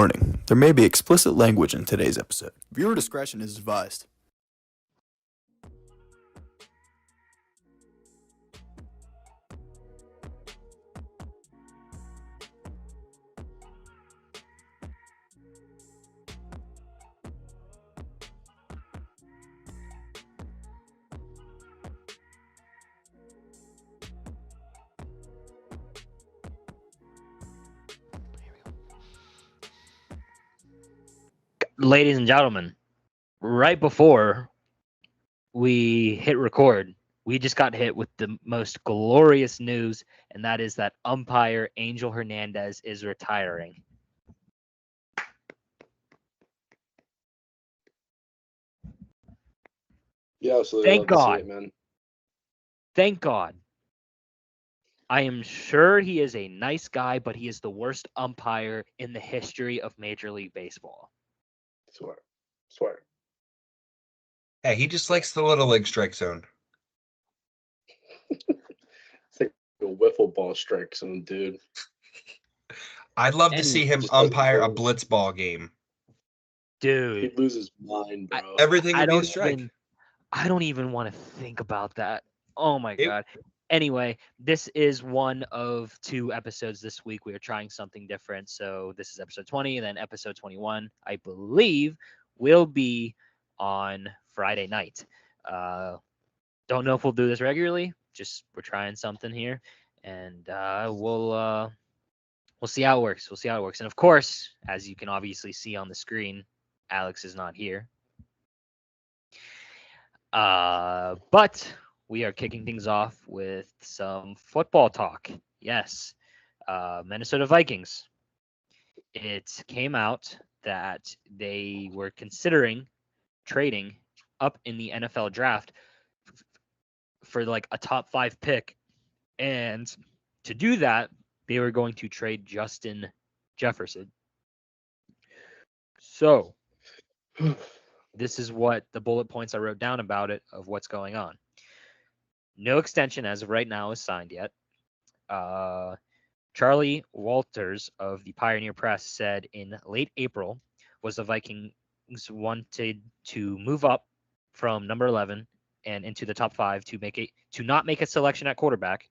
Warning, there may be explicit language in today's episode. Viewer discretion is advised. Ladies and gentlemen, right before we hit record, we just got hit with the most glorious news, and that is that umpire Angel Hernandez is retiring. Yeah, absolutely. Thank love to see God. it, man. Thank God. I am sure he is a nice guy, but he is the worst umpire in the history of Major League Baseball. Swear. Hey, he just likes the little league strike zone. It's like a wiffle ball strike zone, dude. I'd love to And see him just doesn't umpire a go. blitz ball game. Dude, He'd lose his mind, bro. Everything I would be a don't strike. I don't even want to think about that. Oh my It- God. Anyway, this is one of two episodes this week. We are trying something different. So this is episode 20, and then episode 21, I believe, will be on Friday night. Don't know if we'll do this regularly. Just we're trying something here, and we'll see how it works. We'll see how it works. And of course, as you can obviously see on the screen, Alex is not here. But we are kicking things off with some football talk. Yes. Minnesota Vikings. It came out that they were considering trading up in the NFL draft for like a top 5 pick. And to do that, they were going to trade Justin Jefferson. So this is what the bullet points I wrote down about it of what's going on. No extension as of right now is signed yet. Charlie Walters of the Pioneer Press said in late April was the Vikings wanted to move up from number 11 and into the top 5 to not make a selection at quarterback,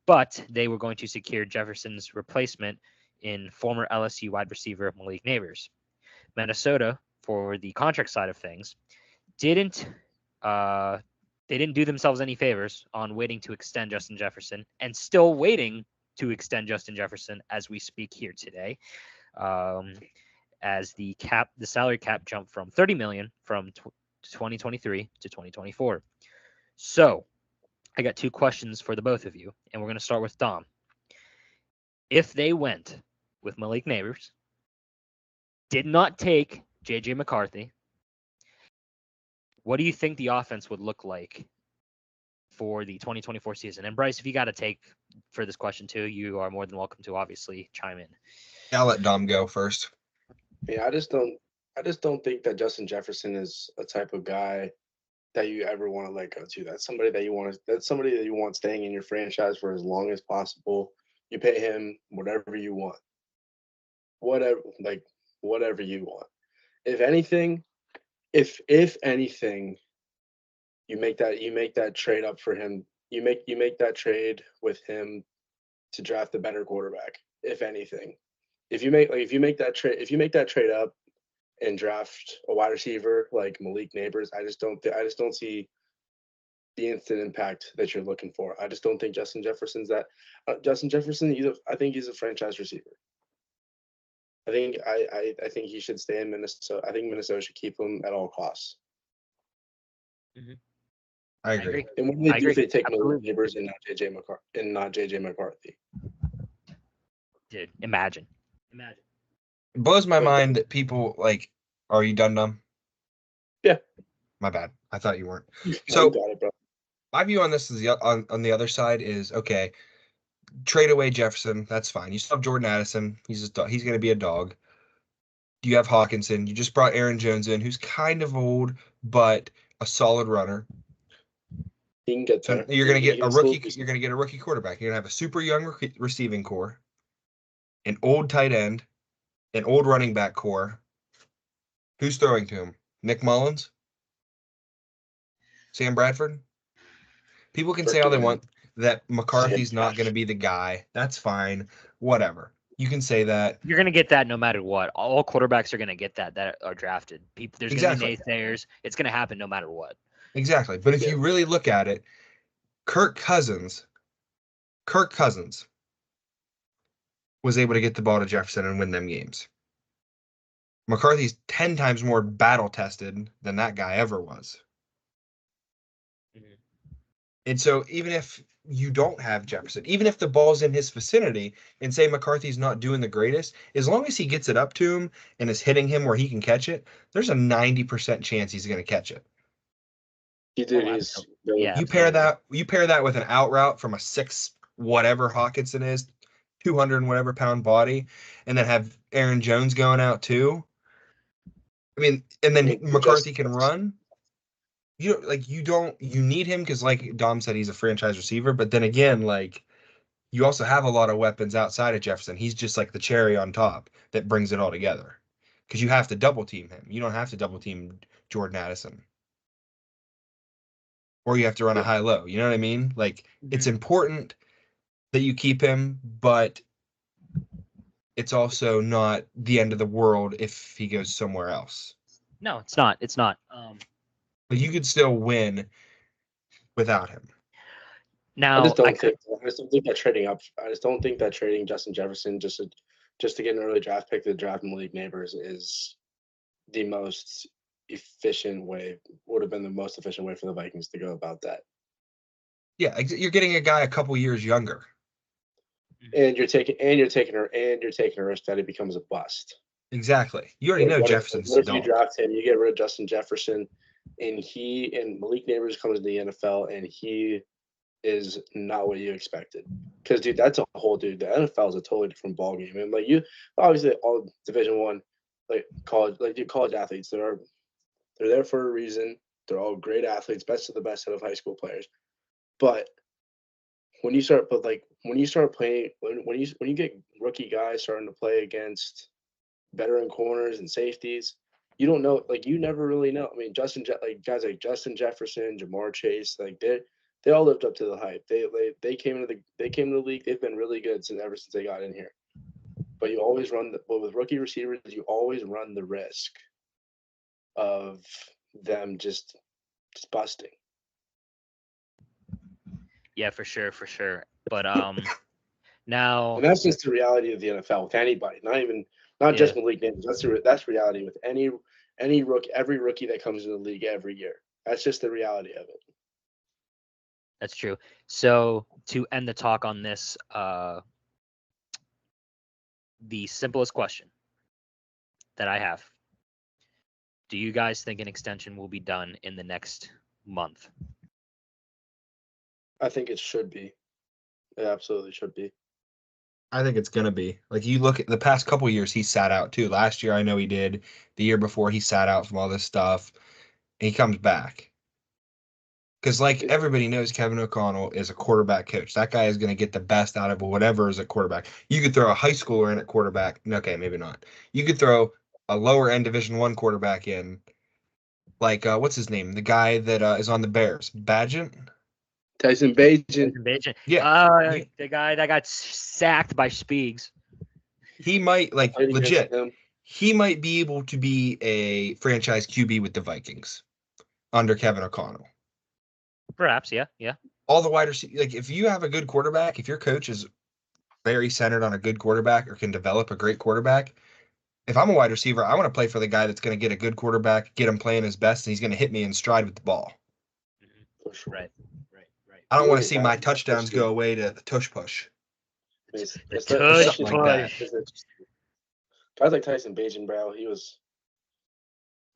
but they were going to secure Jefferson's replacement in former LSU wide receiver Malik Neighbors. Minnesota, for the contract side of things, didn't do themselves any favors on waiting to extend Justin Jefferson, and still waiting to extend Justin Jefferson as we speak here today, as the salary cap jumped from $30 million from 2023 to 2024. So I got two questions for the both of you, and we're going to start with Dom. If they went with Malik Neighbors, did not take J.J. McCarthy, what do you think the offense would look like for the 2024 season? And Bryce, if you got to take for this question too, you are more than welcome to obviously chime in. I'll let Dom go first. Yeah, I just don't think that Justin Jefferson is a type of guy that you ever want to let go to. That's somebody that you want staying in your franchise for as long as possible. You pay him whatever you want. Whatever you want. If anything, you make that trade up for him. You make that trade with him to draft a better quarterback. If anything, if you make that trade up and draft a wide receiver like Malik Neighbors, I just don't see the instant impact that you're looking for. I just don't think Justin Jefferson's that. Justin Jefferson, I think he's a franchise receiver. I think he should stay in Minnesota. I think Minnesota should keep him at all costs. Mm-hmm. I agree. And what do they do if they take Malik Neighbors and not JJ McCarthy? Dude, imagine. It blows my mind that people like, are you done, Dom? Yeah. My bad. I thought you weren't. You So got it, bro. my view on this is on the other side is, okay, trade away Jefferson. That's fine. You still have Jordan Addison. He's going to be a dog. You have Hawkinson. You just brought Aaron Jones in, who's kind of old, but a solid runner. He can get there. So you're going to get a rookie. You're going to get a rookie quarterback. You're going to have a super young receiving core, an old tight end, an old running back core. Who's throwing to him? Nick Mullins? Sam Bradford? People can say all they want that McCarthy's not going to be the guy. That's fine. Whatever. You can say that. You're gonna get that no matter what. All quarterbacks are gonna get that are drafted. There's gonna be naysayers. It's gonna happen no matter what. Exactly. But if you really look at it, Kirk Cousins was able to get the ball to Jefferson and win them games. McCarthy's 10 times more battle tested than that guy ever was. Mhm. And so even if you don't have Jefferson, even if the ball's in his vicinity and say McCarthy's not doing the greatest, as long as he gets it up to him and is hitting him where he can catch it, there's a 90% chance he's going to catch it. Yeah, You pair that with an out route from a 6 whatever Hawkinson is, 200 and whatever pound body, and then have Aaron Jones going out too. I mean, and then McCarthy can run. You need him because, like Dom said, he's a franchise receiver. But then again, like, you also have a lot of weapons outside of Jefferson. He's just like the cherry on top that brings it all together. Because you have to double team him. You don't have to double team Jordan Addison. Or you have to run a high low. You know what I mean? Like, it's important that you keep him, but it's also not the end of the world if he goes somewhere else. No, it's not. It's not. But you could still win without him. Now, I just don't think that trading Justin Jefferson just to get an early draft pick to draft Malik Neighbors is the most efficient way. Would have been the most efficient way for the Vikings to go about that. Yeah, you're getting a guy a couple years younger, and you're taking a risk that he becomes a bust. Exactly. You already know Jefferson's what if you draft him, you get rid of Justin Jefferson, and Malik Neighbors comes to the NFL, and he is not what you expected. Because, dude, that's a whole dude. The NFL is a totally different ballgame. And, like, you obviously all Division I, like college athletes, they're there for a reason. They're all great athletes, best of the best out of high school players. But when you start playing, when you get rookie guys starting to play against veteran corners and safeties, you don't know. Like, you never really know. I mean, guys like Justin Jefferson, Jamar Chase, like they all lived up to the hype. They came into the league. They've been really good ever since they got in here. But you always with rookie receivers, you always run the risk of them just busting. Yeah, for sure. But now, and that's just the reality of the NFL with anybody. Not just Malik Neighbors. That's reality with any rookie, every rookie that comes in the league every year. That's just the reality of it. That's true. So to end the talk on this, the simplest question that I have: do you guys think an extension will be done in the next month? I think it should be. It absolutely should be. I think it's gonna be. Like, you look at the past couple of years, he sat out too. Last year, I know he did. The year before, he sat out from all this stuff. And he comes back. Because, like, everybody knows Kevin O'Connell is a quarterback coach. That guy is going to get the best out of whatever is at quarterback. You could throw a high schooler in at quarterback. Okay, maybe not. You could throw a lower end Division I quarterback in. Like, what's his name? The guy that is on the Bears. Bagent? Tyson Bagent. Yeah. The guy that got sacked by Speegs. He might, like, legit, he might be able to be a franchise QB with the Vikings under Kevin O'Connell. Perhaps, yeah. All the wide receivers, like, if you have a good quarterback, if your coach is very centered on a good quarterback or can develop a great quarterback, if I'm a wide receiver, I want to play for the guy that's going to get a good quarterback, get him playing his best, and he's going to hit me in stride with the ball. For sure. Right. I don't want to see my touchdowns go away to the tush push. It's tush push. Like Guys like Tyson Bagent, bro, he was,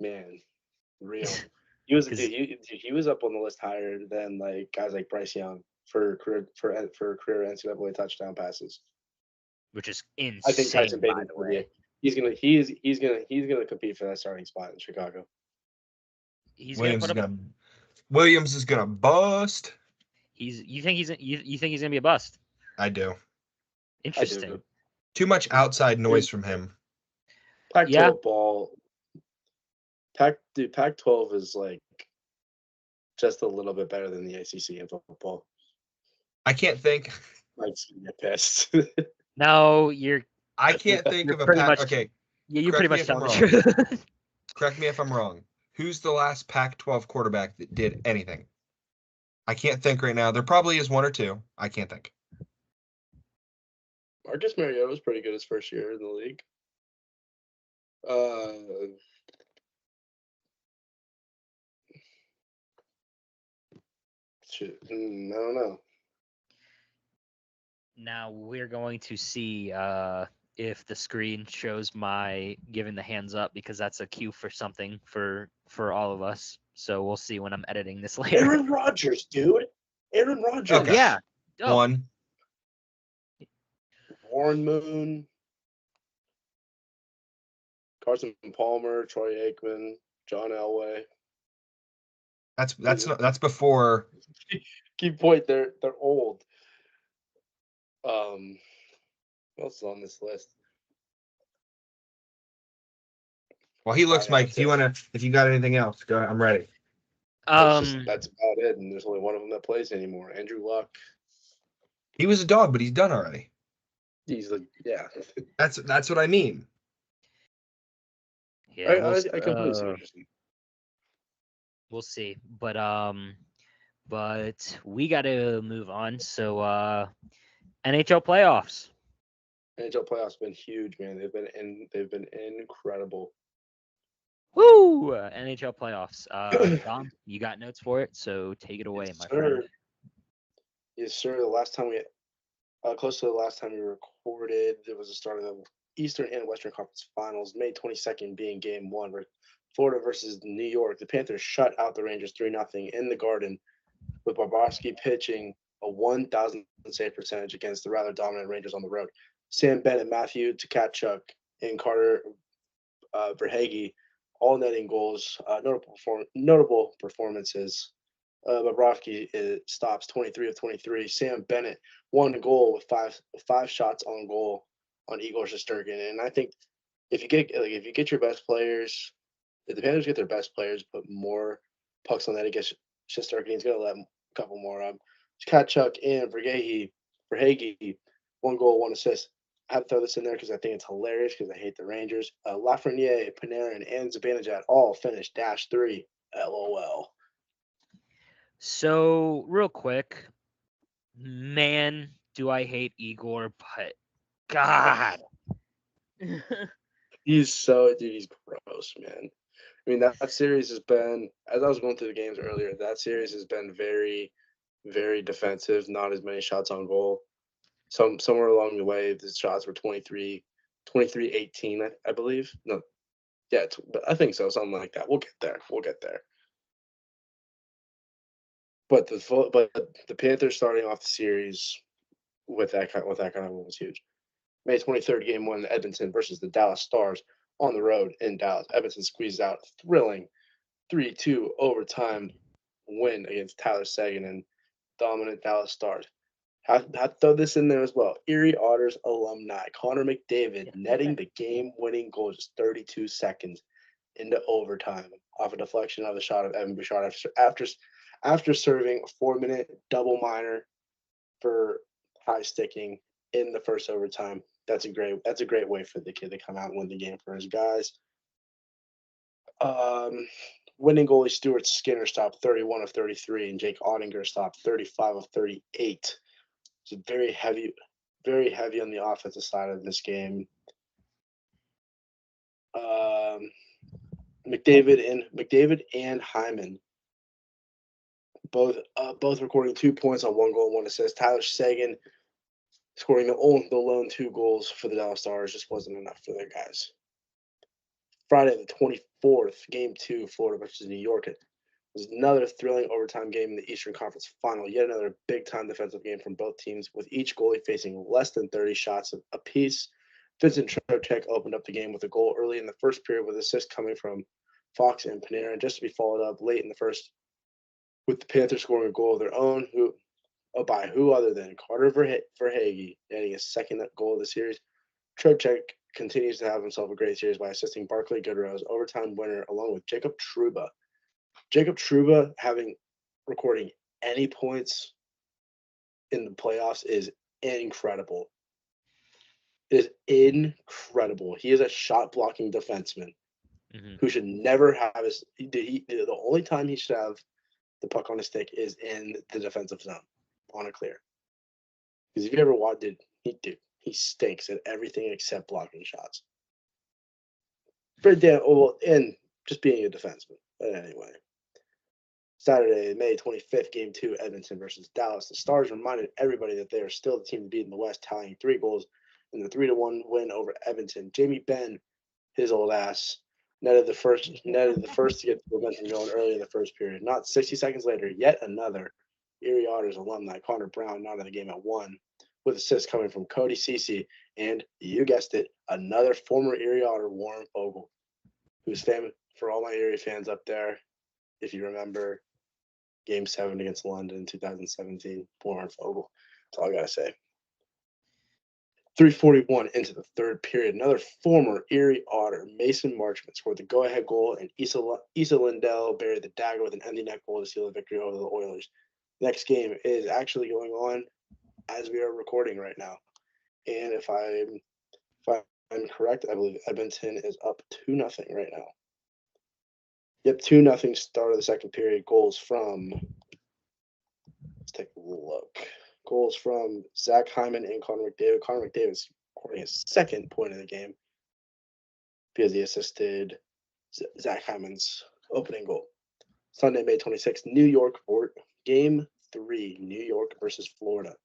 man, real. He was up on the list higher than, like, guys like Bryce Young for career NCAA touchdown passes. Which is insane. I think Tyson by Bagent, the way. he's gonna compete for that starting spot in Chicago. Williams is gonna bust. You think he's gonna be a bust? I do. Interesting. I do. Too much outside noise from him. Pac-12 Yeah. ball. Pac-12 is like just a little bit better than the ACC in football. I can't think. Mike's gonna get pissed. No, I can't think You're of a pretty Pac. much- Okay, you're correct pretty me much if I'm telling the truth. correct me if I'm wrong. Who's the last Pac-12 quarterback that did anything? I can't think right now. There probably is one or two. I can't think. Marcus Mariota was pretty good his first year in the league. I don't know. Now we're going to see if the screen shows my giving the hands up, because that's a cue for something for all of us. So we'll see when I'm editing this later. Aaron Rodgers, dude. Aaron Rodgers. Okay. Yeah. Oh, One. Warren Moon. Carson Palmer, Troy Aikman, John Elway. That's before. Keep point. They're old. What else is on this list? Well, he looks, Mike. If you got anything else, go ahead. I'm ready. That's about it. And there's only one of them that plays anymore. Andrew Luck. He was a dog, but he's done already. He's like, yeah. That's what I mean. yeah. I completely see what you're saying. We'll see. But we got to move on. So NHL playoffs. NHL playoffs have been huge, man. They've been incredible. Woo! NHL playoffs. Dom, you got notes for it, so take it away, my friend. Yes, sir. The last time close to the last time we recorded, there was the start of the Eastern and Western Conference Finals, May 22nd being Game 1, Florida versus New York. The Panthers shut out the Rangers 3-0 in the Garden, with Bobrovsky pitching a 1,000 save percentage against the rather dominant Rangers on the road. Sam Bennett, Matthew Tkachuk, and Carter Verhaeghe all netting goals. Notable performances. Bobrovsky stops 23 of 23. Sam Bennett won a goal with five shots on goal on Igor Shesterkin. And I think if you get your best players, if the Panthers get their best players, put more pucks on that against Shesterkin, he's going to let a couple more. Tkachuk and Verhaeghe, 1 goal, 1 assist. I have to throw this in there because I think it's hilarious because I hate the Rangers. Lafreniere, Panarin, and Zibanejad all finished -3. LOL. So real quick, man, do I hate Igor, but God. He's gross, man. I mean, that series has been, as I was going through the games earlier, that series has been very, very defensive, not as many shots on goal. Somewhere along the way, the shots were 23-18, I believe. No, yeah, but I think so, something like that. We'll get there. But the Panthers starting off the series with that kind of win was huge. May 23rd, Game 1, Edmonton versus the Dallas Stars on the road in Dallas. Edmonton squeezed out a thrilling 3-2 overtime win against Tyler Seguin and dominant Dallas Stars. Have to throw this in there as well. Erie Otters alumni Connor McDavid netting the game-winning goal just 32 seconds into overtime off a deflection of the shot of Evan Bouchard after serving a 4-minute double minor for high sticking in the first overtime. That's a great way for the kid to come out and win the game for his guys. Winning goalie Stuart Skinner stopped 31 of 33, and Jake Ottinger stopped 35 of 38. It's very heavy on the offensive side of this game. McDavid and Hyman both recording 2 points on 1 goal, 1 assist. Tyler Seguin scoring the lone 2 goals for the Dallas Stars just wasn't enough for their guys. Friday the 24th, Game 2, Florida versus New York. It was another thrilling overtime game in the Eastern Conference Final. Yet another big-time defensive game from both teams, with each goalie facing less than 30 shots apiece. Vincent Trocheck opened up the game with a goal early in the first period, with assists coming from Fox and Panarin, just to be followed up late in the first with the Panthers scoring a goal of their own, by who other than Carter Verhaeghe, netting his second goal of the series. Trocheck continues to have himself a great series by assisting Barclay Goodrow's overtime winner along with Jacob Trouba. Jacob Trouba recording any points in the playoffs is incredible. It is incredible. He is a shot blocking defenseman who should never have the only time he should have the puck on his stick is in the defensive zone on a clear. Because if you ever watched it, he stinks at everything except blocking shots. And just being a defenseman. But anyway. Saturday, May 25th, Game 2, Edmonton versus Dallas. The Stars reminded everybody that they are still the team to beat in the West, tallying 3 goals in the 3-1 win over Edmonton. Jamie Benn, his old ass, netted the first to get the momentum going early in the first period. Not 60 seconds later, yet another Erie Otters alumni, Connor Brown, not in the game at 1, with assists coming from Cody Ceci and, you guessed it, another former Erie Otter, Warren Fogle, who's famous for all my Erie fans up there. If you remember Game 7 against London in 2017, Warren Fogle. That's all I got to say. 3:41 into the third period. Another former Erie Otter, Mason Marchment, scored the go-ahead goal, and Issa Lindell buried the dagger with an empty net goal to seal the victory over the Oilers. Next game is actually going on as we are recording right now. And if I'm correct, I believe Edmonton is up 2-0 right now. Yep, 2-0 start of the second period. Goals from, let's take a look. Goals from Zach Hyman and Connor McDavid. Connor McDavid scoring his second point of the game because he assisted Zach Hyman's opening goal. Sunday, May 26th, New York Game 3, New York versus Florida.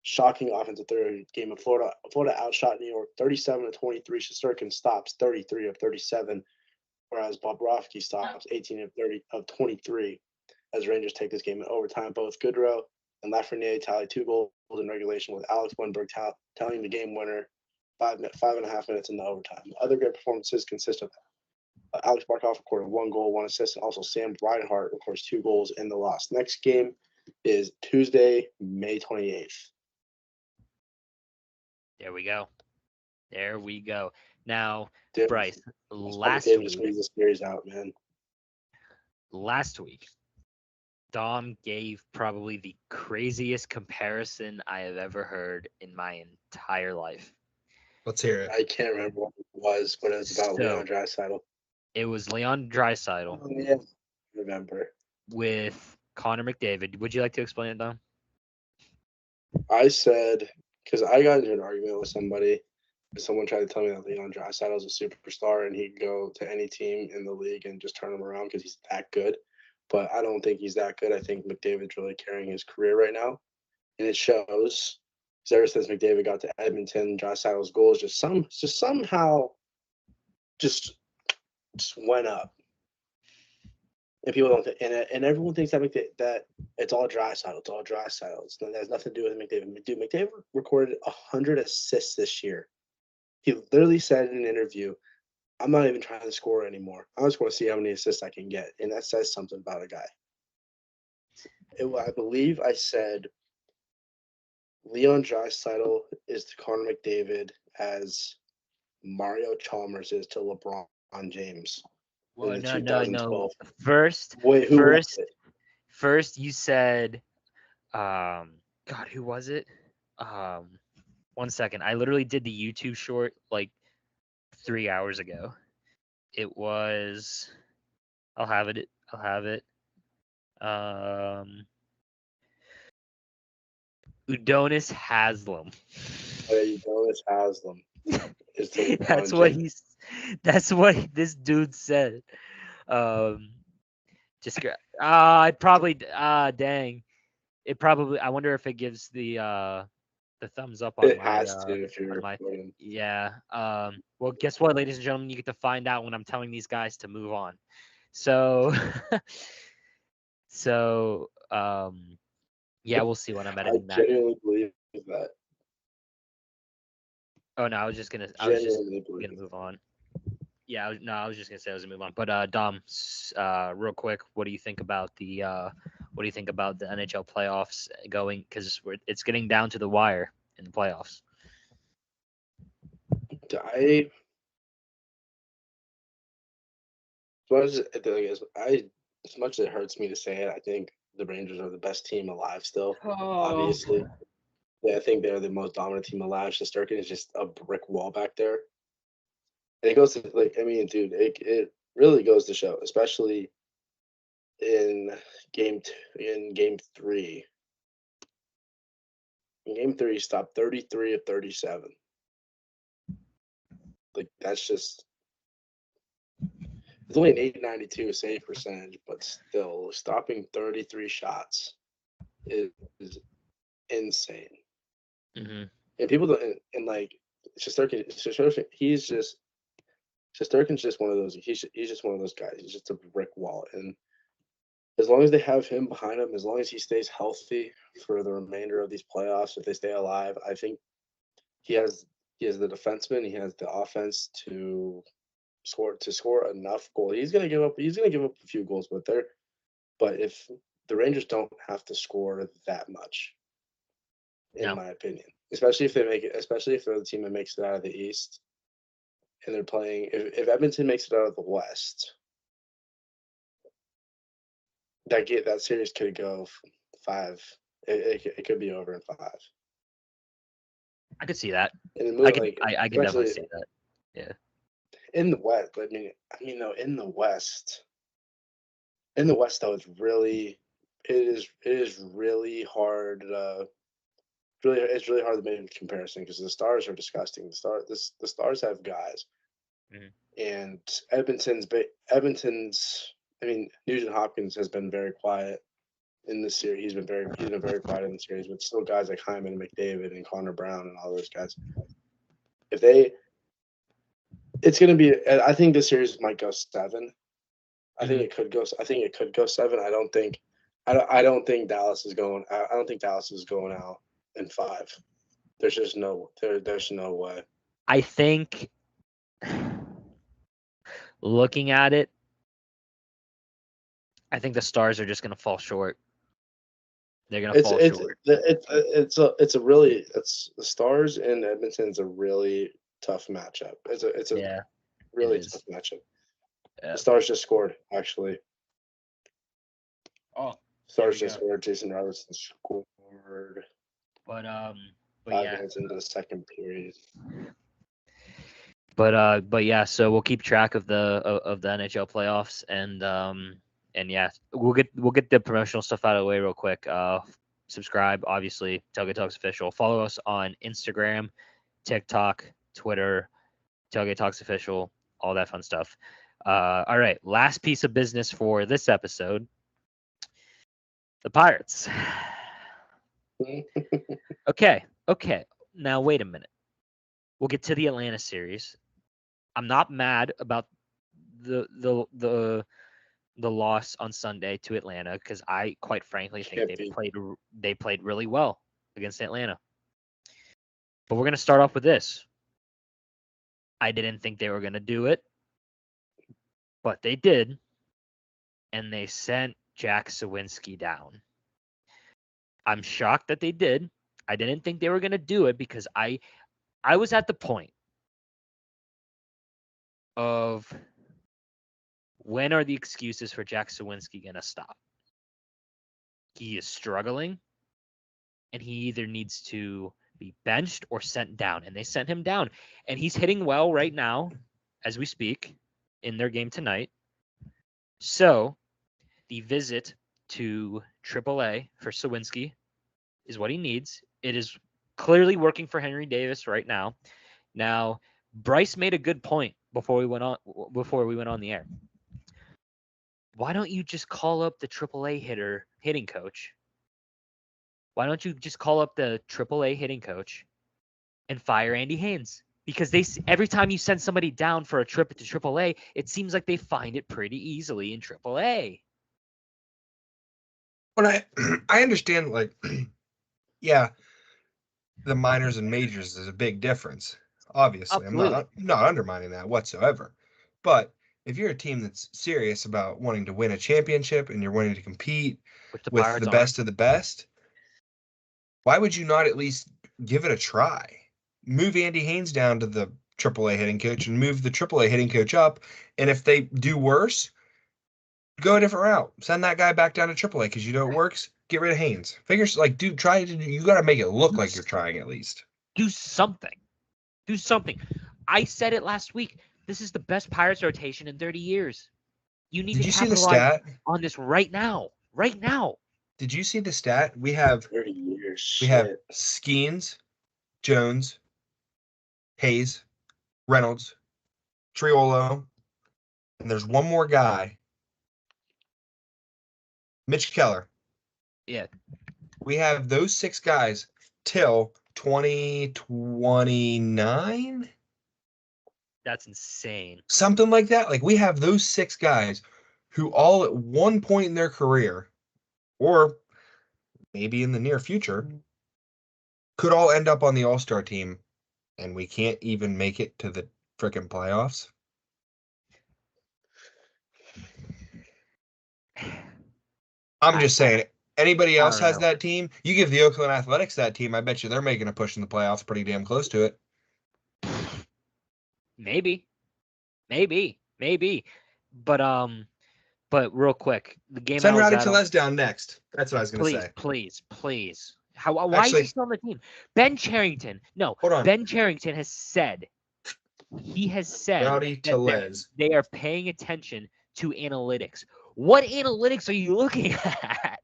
Shocking offensive third game of Florida. Florida outshot New York 37-23. Shesterkin stops 33 of 37. Whereas Bobrovsky stops 18 of 23 as Rangers take this game in overtime. Both Goodrow and Lafreniere tallied 2 goals in regulation, with Alex Lindbergh tallying the game winner 5.5 minutes in the overtime. Other great performances consist of Alex Barkov recorded 1 goal, 1 assist, and also Sam Reinhart records 2 goals in the loss. Next game is Tuesday, May 28th. There we go. Now, Dude, Bryce, last week, Dom gave probably the craziest comparison I have ever heard in my entire life. Let's hear it. I can't remember what it was, but it was about Leon Draisaitl. It was Leon Draisaitl. Oh, yeah. I remember. With Connor McDavid. Would you like to explain it, Dom? I said, because I got into an argument with somebody. Someone tried to tell me that Leon Draisaitl is a superstar and he'd go to any team in the league and just turn him around because he's that good. But I don't think he's that good. I think McDavid's really carrying his career right now. And it shows. Because ever since McDavid got to Edmonton, Draisaitl's goals somehow went up. And people don't think, and everyone thinks that it's all Draisaitl. It's all Draisaitl. It has nothing to do with McDavid. Dude, McDavid recorded 100 assists this year. He literally said in an interview, I'm not even trying to score anymore. I just want to see how many assists I can get. And that says something about a guy. I believe I said Leon Draisaitl is to Connor McDavid as Mario Chalmers is to LeBron James. Well, no. First, you said, God, who was it? 1 second. I literally did the YouTube short like 3 hours ago. It was, I'll have it. Udonis Haslem. Udonis Haslem. That's what this dude said. I wonder if it gives the thumbs up on it my, has to if you're recording. Yeah. Well, guess what, ladies and gentlemen, you get to find out when I'm telling these guys to move on. So yeah, we'll see when I'm editing that. I genuinely believe that. Oh no, I was just gonna move on. Yeah, I was just gonna say I was gonna move on. But Dom, real quick, what do you think about the NHL playoffs going? Because it's getting down to the wire in the playoffs. I as much as it hurts me to say it, I think the Rangers are the best team alive still. Obviously, yeah, I think they're the most dominant team alive. Shesterkin is just a brick wall back there, and it goes to dude, it really goes to show, especially in game 3. In game 3, he stopped 33 of 37. Like that's just. It's only an 892 save percentage, but still stopping 33 shots is insane. Mm-hmm. And people don't, and like Shesterkin, Shesterkin's just one of those. He's just one of those guys. He's just a brick wall, and as long as they have him behind him, as long as he stays healthy for the remainder of these playoffs, if they stay alive, I think he has the defenseman, he has the offense to score enough goals. He's gonna give up a few goals, but if the Rangers don't have to score that much, in my opinion, especially if they're the team that makes it out of the East, and they're playing. If Edmonton makes it out of the West, that series could go 5. It could be over in 5. I could see that. And I can definitely see that. Yeah. In the West, though, in the West, though, it is really hard. It's really hard to make a comparison because the Stars are disgusting. The Stars have guys, and Edmonton's. Nugent Hopkins has been very quiet in this series. He's been very quiet in the series, but still guys like Hyman and McDavid and Connor Brown and all those guys. It's going to be. I think this series might go 7. I think it could go 7. I don't think Dallas is going. I don't think Dallas is going out in 5. There's just no. There's no way. I think, looking at it, I think the Stars are just going to fall short. They're going to fall short. The Stars and Edmonton's a really tough matchup. It's a really tough matchup. Yeah. The Stars just scored, actually. Oh, Stars just scored. Jason Robertson scored. But 5 minutes into the second period. But yeah, so we'll keep track of the NHL playoffs, and yeah, we'll get the promotional stuff out of the way real quick. Subscribe, obviously, Tailgate Talks Official. Follow us on Instagram, TikTok, Twitter, Tailgate Talks Official, all that fun stuff. All right, last piece of business for this episode. The Pirates. Okay. Now wait a minute. We'll get to the Atlanta series. I'm not mad about the loss on Sunday to Atlanta because I quite frankly think they played really well against Atlanta. But we're gonna start off with this. I didn't think they were gonna do it, but they did, and they sent Jack Sawinski down. I'm shocked that they did. I didn't think they were gonna do it because I was at the point of when are the excuses for Jack Sawinski going to stop? He is struggling, and he either needs to be benched or sent down, and they sent him down. And he's hitting well right now as we speak in their game tonight. So the visit to AAA for Sawinski is what he needs. It is clearly working for Henry Davis right now. Now, Bryce made a good point before we went on the air. Why don't you just call up the AAA hitting coach? Why don't you just call up the AAA hitting coach and fire Andy Haynes? Because every time you send somebody down for a trip to AAA, it seems like they find it pretty easily in AAA. When I understand, like, yeah, the minors and majors is a big difference. Obviously, Absolutely. I'm not undermining that whatsoever. But if you're a team that's serious about wanting to win a championship and you're wanting to compete with the best of the best, why would you not at least give it a try? Move Andy Haynes down to the AAA hitting coach and move the AAA hitting coach up. And if they do worse, go a different route. Send that guy back down to AAA because you know it works. Get rid of Haynes. Figures like, dude, try to. You got to make it look like you're trying at least. Do something. Do something. I said it last week. This is the best Pirates rotation in 30 years. You need Did to you see the capitalize stat? on this right now. Right now. Did you see the stat? We have 30 years. we have Shit. Skeens, Jones, Hayes, Reynolds, Triolo, and there's one more guy, Mitch Keller. Yeah. We have those 6 guys till 2029, That's insane. something like that. Like we have those 6 guys who all at one point in their career, or maybe in the near future, could all end up on the All-Star team, and we can't even make it to the freaking playoffs. I'm just saying, anybody else has that team, you give the Oakland Athletics that team, I bet you they're making a push in the playoffs pretty damn close to it. Maybe. But real quick, the game Send I was Rowdy at Tellez down next. That's what I was going to say. please. Why is Actually- he still on the team? Ben Cherington. No, Hold on. Ben Cherington has said Rowdy that Tellez. they are paying attention to analytics. What analytics are you looking at?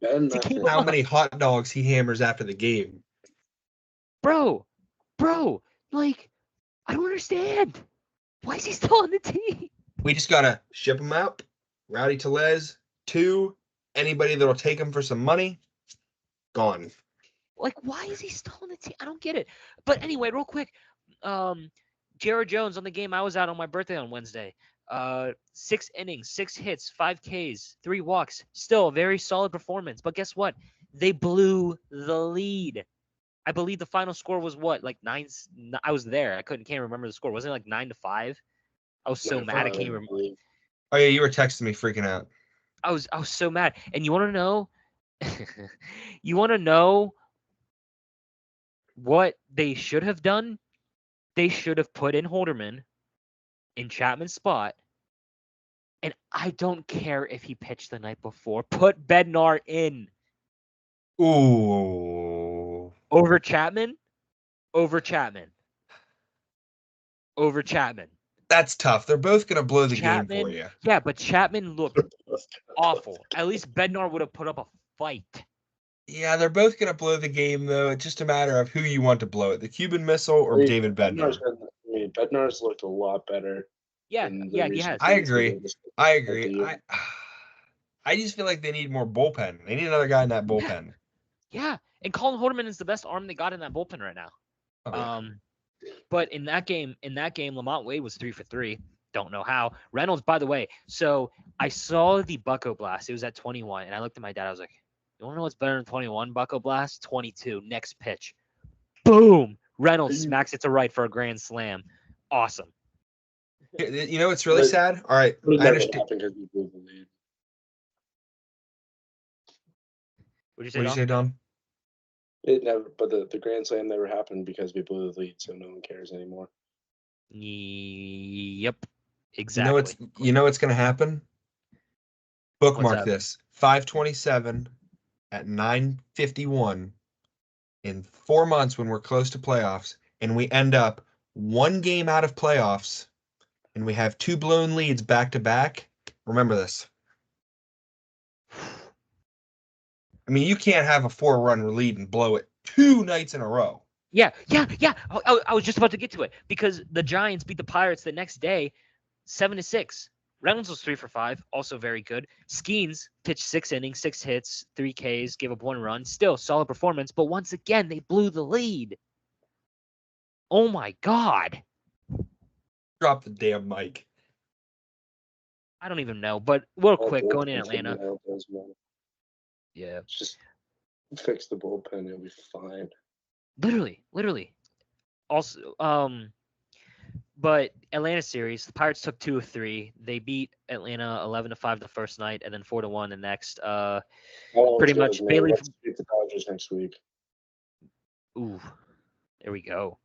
Ben, To keep How many hot dogs he hammers after the game. Bro, like, I don't understand. Why is he still on the team? We just got to ship him out. Rowdy Tellez, 2. Anybody that'll take him for some money, gone. Like, why is he still on the team? I don't get it. But anyway, real quick, Jared Jones on the game I was at on my birthday on Wednesday. 6 innings, 6 hits, 5 Ks, 3 walks. Still a very solid performance. But guess what? They blew the lead. I believe the final score was what? Like 9. I was there. I can't remember the score. Wasn't it like 9-5? I was so mad. I can't remember. Oh, yeah, you were texting me freaking out. I was so mad. And you want to know? You want to know what they should have done? They should have put in Holderman in Chapman's spot. And I don't care if he pitched the night before. Put Bednar in. Ooh. Over Chapman. That's tough. They're both going to blow the game Chapman, for you. yeah, but Chapman looked awful. At least Bednar would have put up a fight. Yeah, they're both going to blow the game, though. It's just a matter of who you want to blow it, the Cuban Missile or David Bednar. Bednar's looked a lot better. Yeah, he has. I agree. I just feel like they need more bullpen. They need another guy in that bullpen. Yeah, and Colin Holderman is the best arm they got in that bullpen right now. Oh, yeah. But in that game, Lamont Wade was 3 for 3. Don't know how. Reynolds, by the way, so I saw the Bucko Blast. It was at 21, and I looked at my dad. I was like, you want to know what's better than 21 Bucko Blast? 22. Next pitch. Boom. Reynolds smacks it to right for a grand slam. Awesome. You know what's really sad? All right, I understand. What'd What did you say, Dom? It never, but the grand slam never happened because we blew the lead, so no one cares anymore. Yep. Exactly. You know what's going to happen? Bookmark that? this. 5/27 at 9:51 in 4 months when we're close to playoffs, and we end up 1 game out of playoffs, and we have 2 blown leads back to back. Remember this. I mean, you can't have a 4-run lead and blow it 2 nights in a row. Yeah. I was just about to get to it because the Giants beat the Pirates the next day, 7-6. Reynolds was 3 for 5, also very good. Skeens pitched 6 innings, 6 hits, 3 Ks, gave up 1 run. Still solid performance, but once again they blew the lead. Oh my God! Drop the damn mic. I don't even know, but real quick, going in Atlanta. Yeah, Just fix the bullpen; it'll be fine. Literally. Also, but Atlanta series, the Pirates took 2 of 3. They beat Atlanta 11-5 the first night, and then 4-1 the next. Pretty much Bailey. Let's beat the Dodgers next week. Ooh, there we go.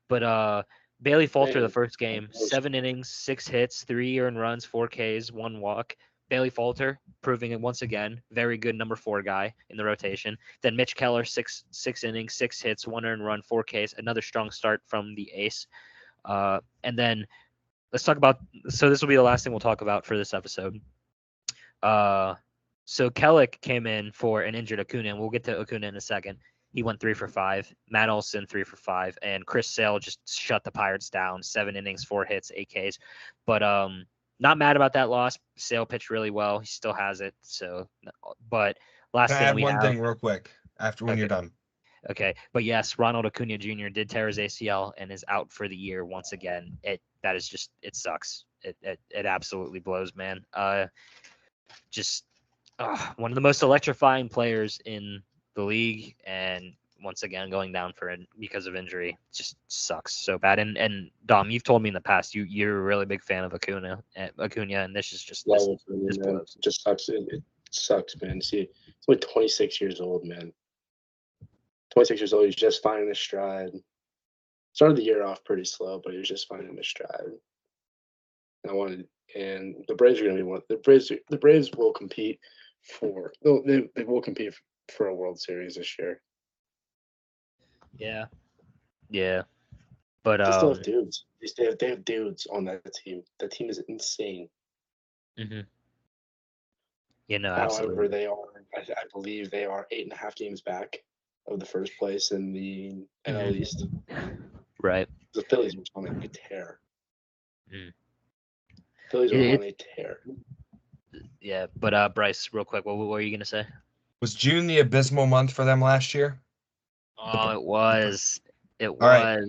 But Bailey Falter, the Man, first game, 7 innings, 6 hits, 3 earned runs, 4 Ks, 1 walk. Bailey Falter proving it once again, very good number 4 guy in the rotation. Then Mitch Keller, 6 innings, 6 hits, 1 earned run, 4 Ks, another strong start from the ace. And then let's talk about. So this will be the last thing we'll talk about for this episode. So Kellick came in for an injured Acuna, and we'll get to Acuna in a second. He went 3 for 5. Matt Olson 3 for 5, and Chris Sale just shut the Pirates down. 7 innings, 4 hits, 8 Ks. But not mad about that loss. Sale pitched really well. He still has it. So, but last Can I thing add we one have. thing real quick after when Okay. you're done? Okay, but yes, Ronald Acuna Jr. did tear his ACL and is out for the year once again. It sucks. It absolutely blows, man. Just one of the most electrifying players in the league, and once again going down because of injury. It just sucks so bad. And Dom, you've told me in the past you're a really big fan of Acuna, and this is just love this, it, man. this blows. It just sucks. It sucks, man. See, he's only 26 years old, man. 26 years old. He's just finding his stride. Started the year off pretty slow, but he was just finding his stride. And the Braves are going to be one. The Braves will compete for. They will compete for a World Series this year. Yeah, but They still have dudes. They have dudes on that team. That team is insane. Mm-hmm. Absolutely. However, they are. I believe they are 8.5 games back of the first place in the NL East. Right. The Phillies are on a tear. Mm. Phillies are on a tear. Yeah, but Bryce, real quick, what were you gonna say? Was June the abysmal month for them last year? Oh, it was. It was. Right.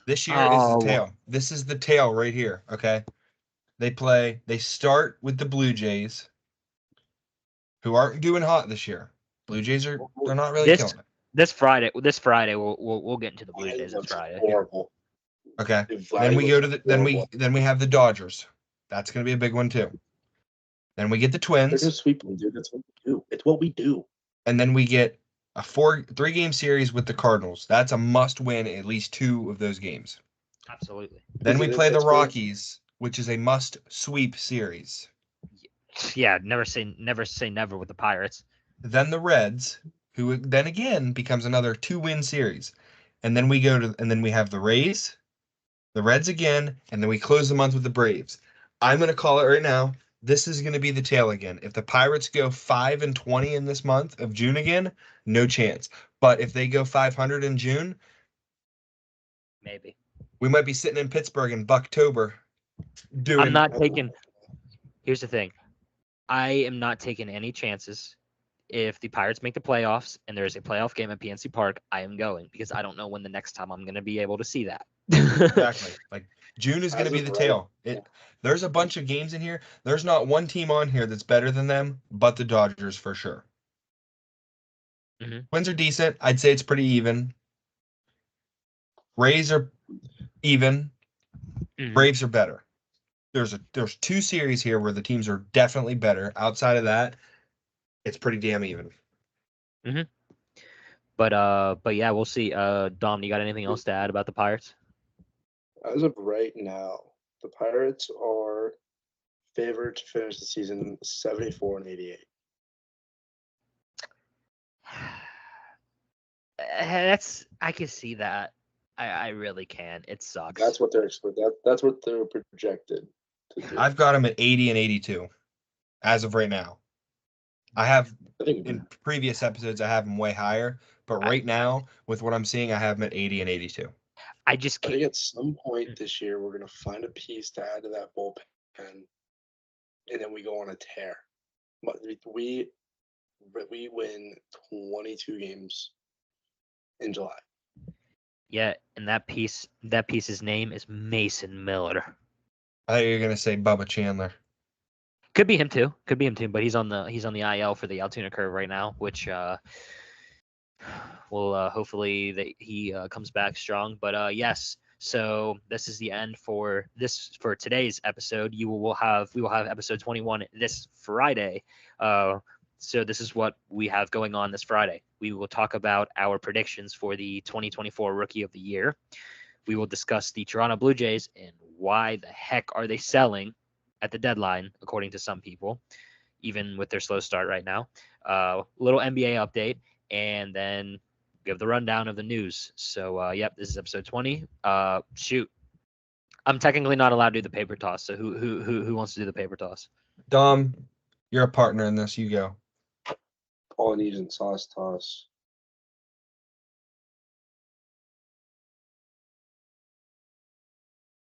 This year is the tail. This is the tail right here. Okay. They start with the Blue Jays, who aren't doing hot this year. Blue Jays they're not really killing it. This Friday, we'll get into the Blue Jays this Friday. Horrible. Okay. Then we go to then we have the Dodgers. That's gonna be a big one too. Then we get the Twins. They're gonna sweep them, dude. That's what we do. It's what we do. And then we get a 3-game series with the Cardinals. That's a must win at least 2 of those games. Absolutely. Then we play the Rockies, which is a must sweep series. Yeah, never say never with the Pirates. Then the Reds, who then again becomes another 2-win series. And then we have the Rays, the Reds again, and then we close the month with the Braves. I'm going to call it right now. This is going to be the tail again. If the Pirates go 5-20 in this month of June again, no chance. But if they go 500 in June, maybe we might be sitting in Pittsburgh in Bucktober. I'm not taking. Here's the thing. I am not taking any chances. If the Pirates make the playoffs and there's a playoff game at PNC Park, I am going because I don't know when the next time I'm going to be able to see that. Exactly. Like June is going to be the tail. There's a bunch of games in here. There's not one team on here that's better than them, but the Dodgers for sure. Mm-hmm. Twins are decent. I'd say it's pretty even. Rays are even. Mm-hmm. Braves are better. There's 2 series here where the teams are definitely better. Outside of that, it's pretty damn even. Mm-hmm. But yeah, we'll see. Dom, you got anything else to add about the Pirates? As of right now, the Pirates are favored to finish the season 74-88. I can see that. I really can. It sucks. That's what they're projected to do. I've got them at 80 and 82 as of right now. I have in previous episodes I have them way higher, but right now with what I'm seeing, I have them at 80 and 82. I just can't. I think at some point this year we're gonna find a piece to add to that bullpen, and then we go on a tear. But we win 22 games in July. Yeah, and that piece's name is Mason Miller. I thought you were gonna say Bubba Chandler. Could be him too. But he's on the IL for the Altoona curve right now, which will hopefully he comes back strong. But yes, so this is the end for today's episode. We will have episode 21 this Friday. So this is what we have going on this Friday. We will talk about our predictions for the 2024 Rookie of the Year. We will discuss the Toronto Blue Jays and why the heck are they selling at the deadline, according to some people, even with their slow start right now. Little NBA update, and then give the rundown of the news. So, yep, this is episode 20. Shoot. I'm technically not allowed to do the paper toss, so who wants to do the paper toss? Dom, you're a partner in this. You go. Polynesian sauce toss.